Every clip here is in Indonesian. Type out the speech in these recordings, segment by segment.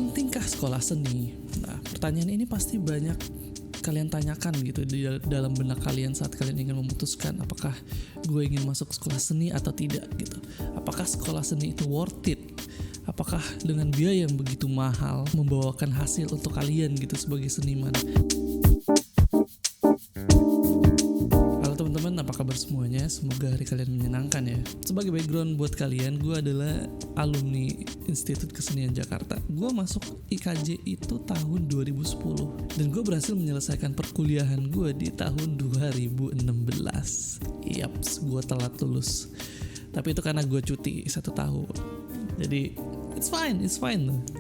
pentingkah sekolah seni? Nah, pertanyaan ini pasti banyak kalian tanyakan gitu di dalam benak kalian saat kalian ingin memutuskan apakah gue ingin masuk sekolah seni atau tidak gitu. Apakah sekolah seni itu worth it? Apakah dengan biaya yang begitu mahal membawakan hasil untuk kalian gitu sebagai seniman? Halo teman-teman, apa kabar semuanya? Semoga hari kalian menyenangkan ya. Sebagai background buat kalian, gue adalah alumni Institut Kesenian Jakarta. Gue masuk IKJ itu tahun 2010 dan gue berhasil menyelesaikan perkuliahan gue di tahun 2016. Yaps, gue telat lulus. Tapi itu karena gue cuti 1 tahun. Jadi it's fine.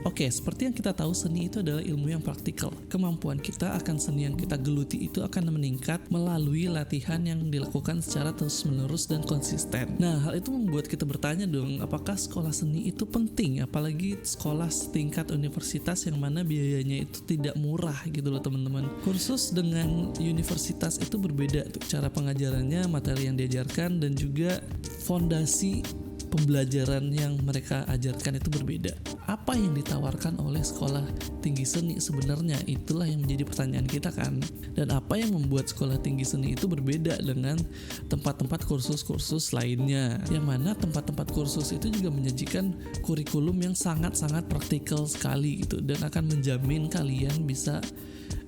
Oke, seperti yang kita tahu, seni itu adalah ilmu yang praktikal. Kemampuan kita akan seni yang kita geluti itu akan meningkat melalui latihan yang dilakukan secara terus-menerus dan konsisten. Nah, hal itu membuat kita bertanya dong, apakah sekolah seni itu penting? Apalagi sekolah setingkat universitas yang mana biayanya itu tidak murah gitu loh teman-teman. Kursus dengan universitas itu berbeda tuh, cara pengajarannya, materi yang diajarkan, dan juga fondasi pembelajaran yang mereka ajarkan itu berbeda. Apa yang ditawarkan oleh sekolah tinggi seni sebenarnya? Itulah yang menjadi pertanyaan kita kan. Dan apa yang membuat sekolah tinggi seni itu berbeda dengan tempat-tempat kursus-kursus lainnya, yang mana tempat-tempat kursus itu juga menyajikan kurikulum yang sangat-sangat praktikal sekali gitu, dan akan menjamin kalian bisa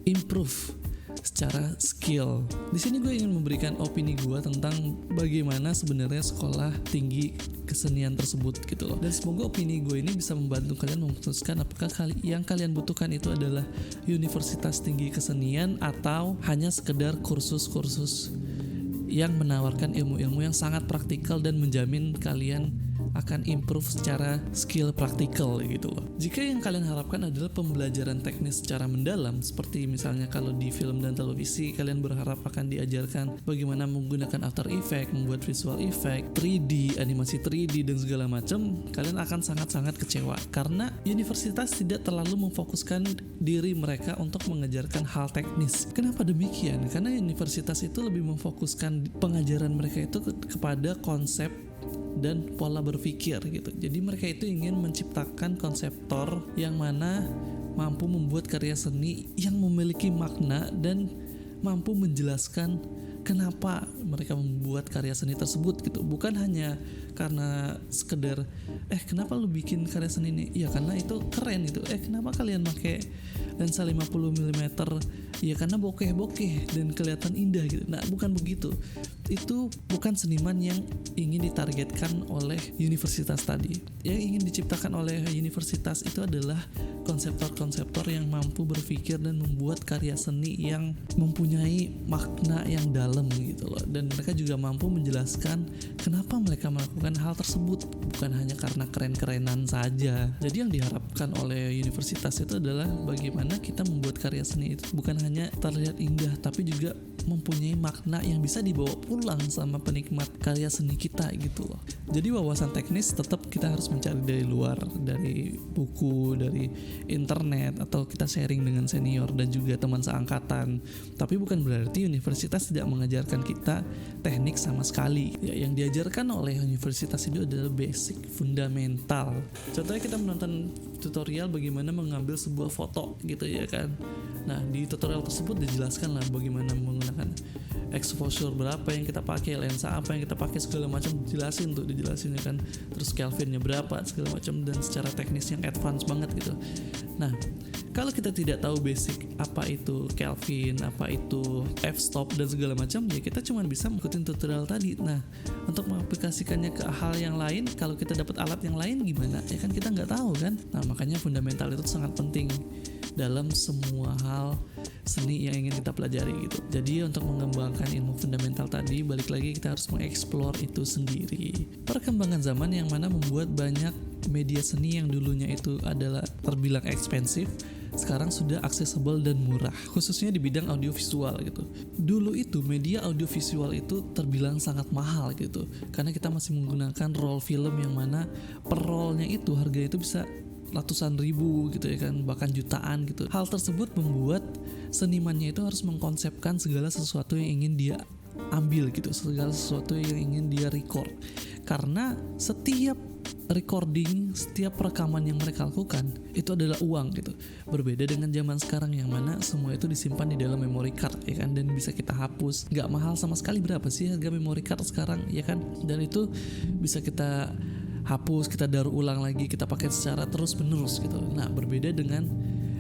improve secara skill. Di sini gue ingin memberikan opini gue tentang bagaimana sebenarnya sekolah tinggi kesenian tersebut gitu loh. Dan semoga opini gue ini bisa membantu kalian memutuskan apakah yang kalian butuhkan itu adalah universitas tinggi kesenian atau hanya sekedar kursus-kursus yang menawarkan ilmu-ilmu yang sangat praktikal dan menjamin kalian akan improve secara skill praktikal gitu loh. Jika yang kalian harapkan adalah pembelajaran teknis secara mendalam, seperti misalnya kalau di film dan televisi kalian berharap akan diajarkan bagaimana menggunakan After Effects, membuat visual effect, 3D, animasi 3D dan segala macam, kalian akan sangat-sangat kecewa karena universitas tidak terlalu memfokuskan diri mereka untuk mengajarkan hal teknis. Kenapa demikian? Karena universitas itu lebih memfokuskan pengajaran mereka itu kepada konsep dan pola berpikir gitu. Jadi mereka itu ingin menciptakan konseptor yang mana mampu membuat karya seni yang memiliki makna dan mampu menjelaskan kenapa mereka membuat karya seni tersebut gitu. Bukan hanya karena sekedar kenapa lu bikin karya seni ini? Ya karena itu keren gitu. Kenapa kalian pakai lensa 50 mm? Ya karena bokeh dan kelihatan indah gitu. Nah, bukan begitu. Itu bukan seniman yang ingin ditargetkan oleh universitas tadi. Yang ingin diciptakan oleh universitas itu adalah konseptor-konseptor yang mampu berpikir dan membuat karya seni yang mempunyai makna yang dalam gitu loh. Dan mereka juga mampu menjelaskan kenapa mereka melakukan hal tersebut, bukan hanya karena keren-kerenan saja. Jadi yang diharapkan oleh universitas itu adalah bagaimana kita membuat karya seni itu bukan hanya terlihat indah, tapi juga mempunyai makna yang bisa dibawa pulang sama penikmat karya seni kita gitu loh. Jadi wawasan teknis tetap kita harus mencari dari luar, dari buku, dari internet, atau kita sharing dengan senior dan juga teman seangkatan. Tapi bukan berarti universitas tidak mengajarkan kita teknik sama sekali. Ya, yang diajarkan oleh universitas itu adalah basic, fundamental. Contohnya kita menonton tutorial bagaimana mengambil sebuah foto gitu ya kan. Nah, di tutorial tersebut dijelaskan lah bagaimana menggunakan exposure berapa yang kita pakai, lensa apa yang kita pakai, segala macam dijelasin ya kan. Terus Kelvinnya berapa segala macam, dan secara teknis yang advance banget gitu. Nah, kalau kita tidak tahu basic apa itu Kelvin, apa itu f-stop dan segala macam, ya kita cuma bisa mengikuti tutorial tadi. Nah, untuk mengaplikasikannya ke hal yang lain, kalau kita dapat alat yang lain gimana? Ya kan kita nggak tahu kan. Nah, makanya fundamental itu sangat penting dalam semua hal seni yang ingin kita pelajari gitu. Jadi untuk mengembangkan ilmu fundamental tadi, balik lagi kita harus mengeksplor itu sendiri. Perkembangan zaman yang mana membuat banyak media seni yang dulunya itu adalah terbilang ekspensif, sekarang sudah aksesibel dan murah, khususnya di bidang audiovisual gitu. Dulu itu media audiovisual itu terbilang sangat mahal gitu, karena kita masih menggunakan roll film yang mana per rollnya itu harga itu bisa ratusan ribu gitu ya kan, bahkan jutaan gitu. Hal tersebut membuat senimannya itu harus mengkonsepkan segala sesuatu yang ingin dia ambil gitu, segala sesuatu yang ingin dia record, karena setiap recording, setiap rekaman yang mereka lakukan itu adalah uang gitu. Berbeda dengan zaman sekarang yang mana semua itu disimpan di dalam memory card ya kan, dan bisa kita hapus. Nggak mahal sama sekali. Berapa sih harga memory card sekarang ya kan? Dan itu bisa kita hapus, kita daur ulang lagi, kita pakai secara terus menerus gitu. Nah, berbeda dengan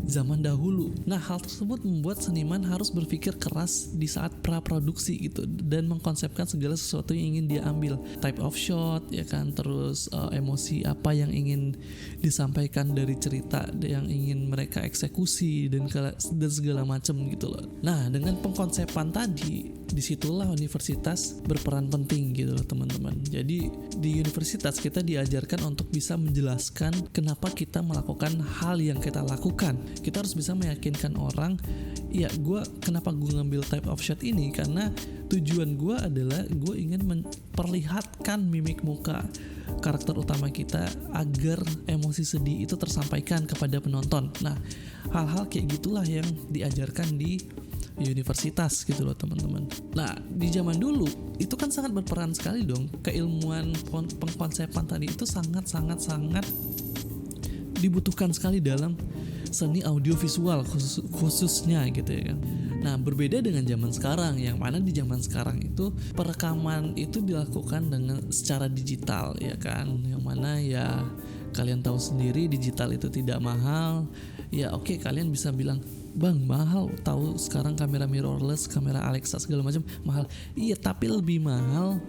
zaman dahulu. Nah, hal tersebut membuat seniman harus berpikir keras di saat pra-produksi gitu, dan mengkonsepkan segala sesuatu yang ingin dia ambil, type of shot ya kan, terus emosi apa yang ingin disampaikan dari cerita yang ingin mereka eksekusi, dan segala macam gitu loh. Nah, dengan pengkonsepan tadi, disitulah universitas berperan penting gitu loh teman-teman. Jadi di universitas kita diajarkan untuk bisa menjelaskan kenapa kita melakukan hal yang kita lakukan. Kita harus bisa meyakinkan orang, ya kenapa gue ngambil type of shot ini, karena tujuan gue adalah gue ingin memperlihatkan mimik muka karakter utama kita agar emosi sedih itu tersampaikan kepada penonton. Nah, hal-hal kayak gitulah yang diajarkan di universitas gitu loh teman-teman. Nah, di zaman dulu itu kan sangat berperan sekali dong. Keilmuan pengkonsepan tadi itu sangat dibutuhkan sekali dalam seni audiovisual khususnya gitu ya kan. Nah, berbeda dengan zaman sekarang, yang mana di zaman sekarang itu perekaman itu dilakukan dengan secara digital ya kan, yang mana ya kalian tahu sendiri digital itu tidak mahal. Ya oke, kalian bisa bilang, bang mahal, tahu sekarang kamera mirrorless, kamera Alexa segala macam mahal. Iya, tapi lebih mahal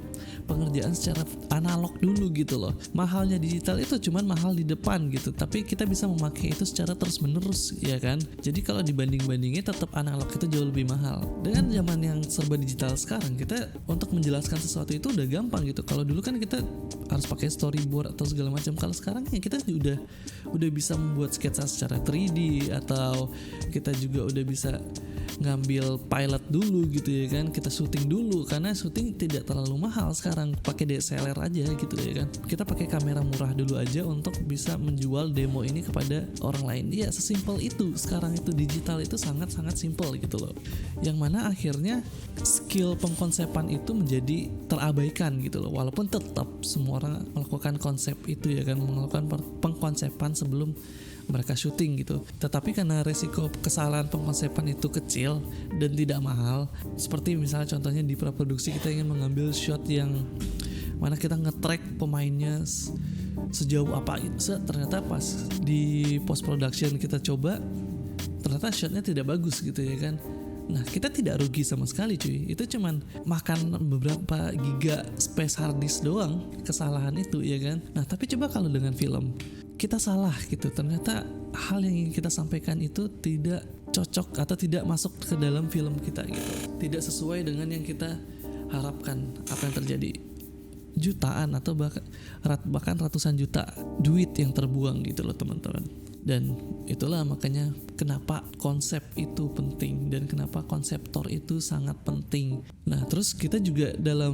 pengerjaan secara analog dulu gitu loh. Mahalnya digital itu cuman mahal di depan gitu, tapi kita bisa memakai itu secara terus menerus ya kan. Jadi kalau dibanding-bandingnya tetap analog itu jauh lebih mahal. Dengan zaman yang serba digital sekarang, kita untuk menjelaskan sesuatu itu udah gampang gitu. Kalau dulu kan kita harus pakai storyboard atau segala macam. Kalau sekarang ya kita udah bisa membuat sketsa secara 3D, atau kita juga udah bisa ngambil pilot dulu gitu ya kan, kita syuting dulu, karena syuting tidak terlalu mahal sekarang, pakai DSLR aja gitu ya kan. Kita pakai kamera murah dulu aja untuk bisa menjual demo ini kepada orang lain. Ya sesimpel itu sekarang, itu digital itu sangat simple gitu loh, yang mana akhirnya skill pengkonsepan itu menjadi terabaikan gitu loh. Walaupun tetap semua orang melakukan konsep itu ya kan, melakukan pengkonsepan sebelum mereka syuting gitu. Tetapi karena resiko kesalahan pengkonsepan itu kecil dan tidak mahal, seperti misalnya contohnya di praproduksi kita ingin mengambil shot yang mana kita nge-track pemainnya sejauh apa gitu. Ternyata pas di post production kita coba, ternyata shotnya tidak bagus gitu ya kan. Nah, kita tidak rugi sama sekali cuy. Itu cuman makan beberapa giga space hard disk doang kesalahan itu ya kan. Nah, tapi coba kalau dengan film kita salah gitu, ternyata hal yang ingin kita sampaikan itu tidak cocok atau tidak masuk ke dalam film kita gitu, tidak sesuai dengan yang kita harapkan. Apa yang terjadi? Jutaan atau bahkan ratusan juta duit yang terbuang gitu loh teman-teman. Dan itulah makanya kenapa konsep itu penting dan kenapa konseptor itu sangat penting. Nah, terus kita juga dalam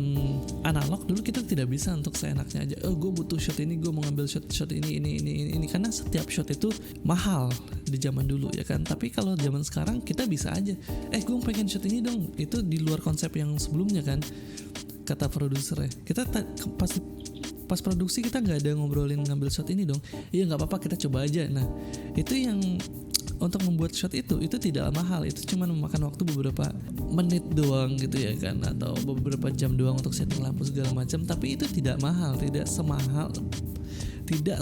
analog dulu kita tidak bisa untuk seenaknya aja, gue butuh shot ini, gue mau ngambil shot ini, karena setiap shot itu mahal di zaman dulu ya kan. Tapi kalau zaman sekarang kita bisa aja, gue pengen shot ini dong, itu di luar konsep yang sebelumnya kan, kata produsernya. Kita pas produksi kita nggak ada ngobrolin ngambil shot ini dong, iya nggak apa-apa, kita coba aja. Nah, itu yang untuk membuat shot itu tidak mahal, itu cuma memakan waktu beberapa menit doang gitu ya kan, atau beberapa jam doang untuk setting lampu segala macam. Tapi itu tidak mahal, tidak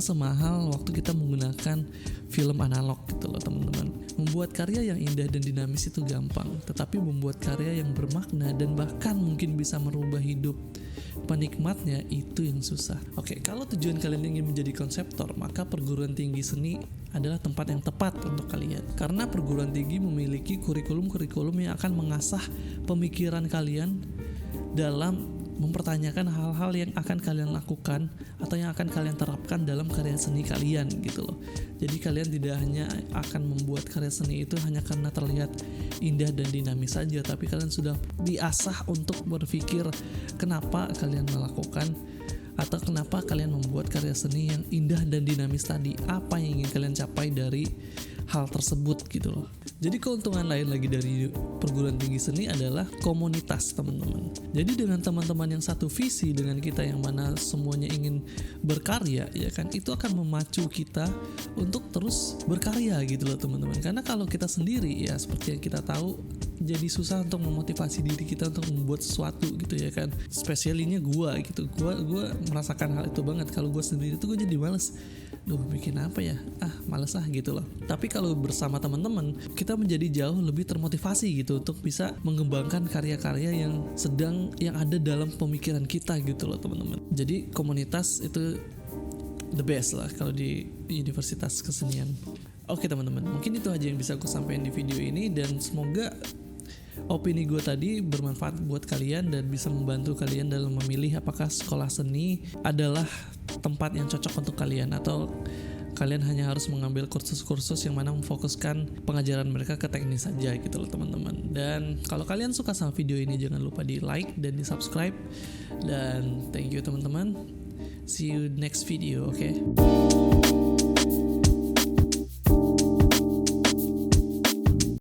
semahal waktu kita menggunakan film analog gitu loh teman-teman. Membuat karya yang indah dan dinamis itu gampang, tetapi membuat karya yang bermakna dan bahkan mungkin bisa merubah hidup penikmatnya itu yang susah. Oke, kalau tujuan kalian ingin menjadi konseptor, maka perguruan tinggi seni adalah tempat yang tepat untuk kalian. Karena perguruan tinggi memiliki kurikulum yang akan mengasah pemikiran kalian dalam mempertanyakan hal-hal yang akan kalian lakukan atau yang akan kalian terapkan dalam karya seni kalian gitu loh. Jadi kalian tidak hanya akan membuat karya seni itu hanya karena terlihat indah dan dinamis saja, tapi kalian sudah diasah untuk berpikir kenapa kalian melakukan atau kenapa kalian membuat karya seni yang indah dan dinamis tadi, apa yang ingin kalian capai dari hal tersebut gitu loh. Jadi keuntungan lain lagi dari perguruan tinggi seni adalah komunitas, teman-teman. Jadi dengan teman-teman yang satu visi dengan kita, yang mana semuanya ingin berkarya, ya kan, itu akan memacu kita untuk terus berkarya gitu loh, teman-teman. Karena kalau kita sendiri, ya seperti yang kita tahu, jadi susah untuk memotivasi diri kita untuk membuat sesuatu gitu ya kan. Spesialnya gue gitu, gue merasakan hal itu banget. Kalau gue sendiri tuh gue jadi males, bikin apa ya, males gitu loh. Tapi kalau bersama teman-teman, kita menjadi jauh lebih termotivasi gitu untuk bisa mengembangkan karya-karya yang ada dalam pemikiran kita gitu loh, teman-teman. Jadi komunitas itu the best lah kalau di Universitas Kesenian. Oke teman-teman, mungkin itu aja yang bisa aku sampaikan di video ini, dan semoga opini gue tadi bermanfaat buat kalian dan bisa membantu kalian dalam memilih apakah sekolah seni adalah tempat yang cocok untuk kalian, atau kalian hanya harus mengambil kursus-kursus yang mana memfokuskan pengajaran mereka ke teknis saja gitu loh, teman-teman. Dan kalau kalian suka sama video ini, jangan lupa di like dan di subscribe. Dan thank you teman-teman. See you next video, okay?